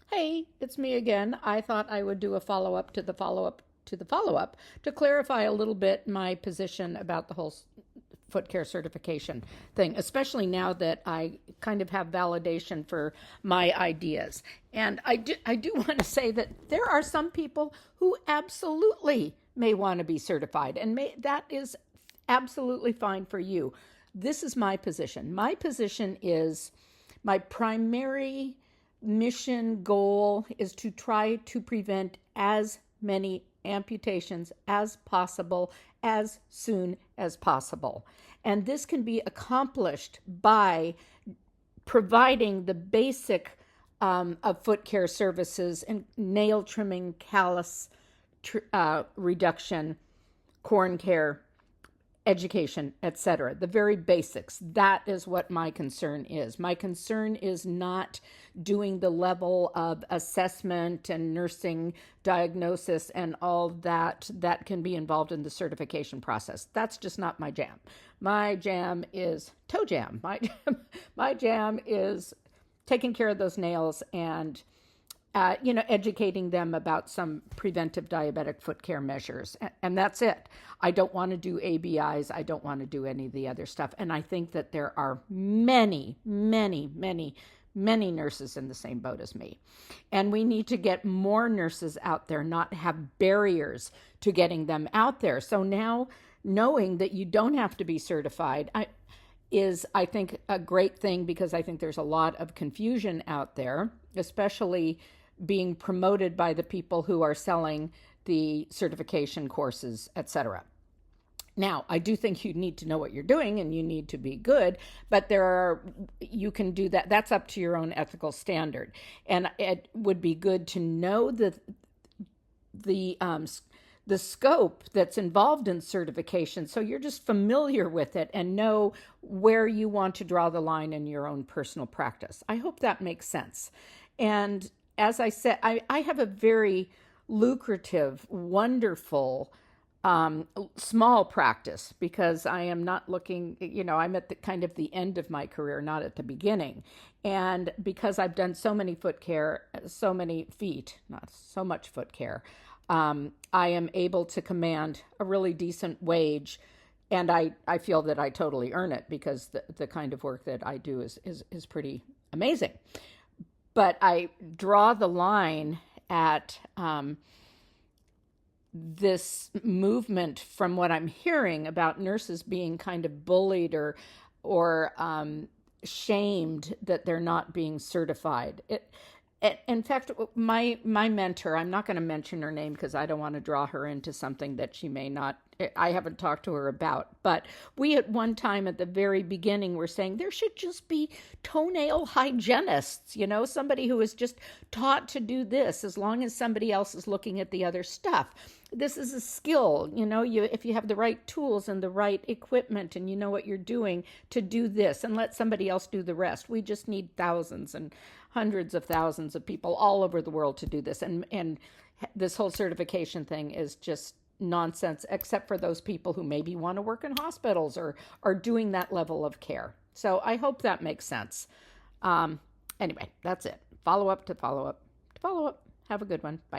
Hey, it's me again. I thought I would do a follow-up to the follow-up to the follow-up to clarify a little bit my position about the whole foot care certification thing, especially now that I kind of have validation for my ideas. And I do want to say that there are some people who absolutely may want to be certified, and that is absolutely fine for you. This is my position. My position is my primary mission goal is to try to prevent as many amputations as possible as soon as possible. And this can be accomplished by providing the basic of foot care services and nail trimming, callus reduction, corn care, education, etc. The very basics. That is what my concern is. My concern is not doing the level of assessment and nursing diagnosis and all that can be involved in the certification process. That's just not my jam. My jam is toe jam. My jam is taking care of those nails and educating them about some preventive diabetic foot care measures. And that's it. I don't want to do ABIs. I don't want to do any of the other stuff. And I think that there are many, many, many, many nurses in the same boat as me. And we need to get more nurses out there, not have barriers to getting them out there. So now, knowing that you don't have to be certified, I think, a great thing, because I think there's a lot of confusion out there, especially being promoted by the people who are selling the certification courses, etc. Now, I do think you need to know what you're doing and you need to be good, but you can do that. That's up to your own ethical standard. And it would be good to know the scope that's involved in certification, so you're just familiar with it and know where you want to draw the line in your own personal practice. I hope that makes sense. And as I said, I have a very lucrative, wonderful, small practice, because I am not looking, I'm at the kind of the end of my career, not at the beginning. And because I've done so many foot care, so many feet, not so much foot care, I am able to command a really decent wage. And I feel that I totally earn it, because the kind of work that I do is pretty amazing. But I draw the line at this movement, from what I'm hearing about nurses being kind of bullied or shamed that they're not being certified. In fact, my mentor, I'm not going to mention her name because I don't want to draw her into something that she may not, I haven't talked to her about. But we at one time at the very beginning were saying there should just be toenail hygienists, somebody who is just taught to do this as long as somebody else is looking at the other stuff. This is a skill, if you have the right tools and the right equipment and you know what you're doing to do this, and let somebody else do the rest. We just need thousands and hundreds of thousands of people all over the world to do this. And this whole certification thing is just nonsense, except for those people who maybe want to work in hospitals or are doing that level of care. So I hope that makes sense. Anyway, that's it. Follow up to follow up to follow up. Have a good one. Bye.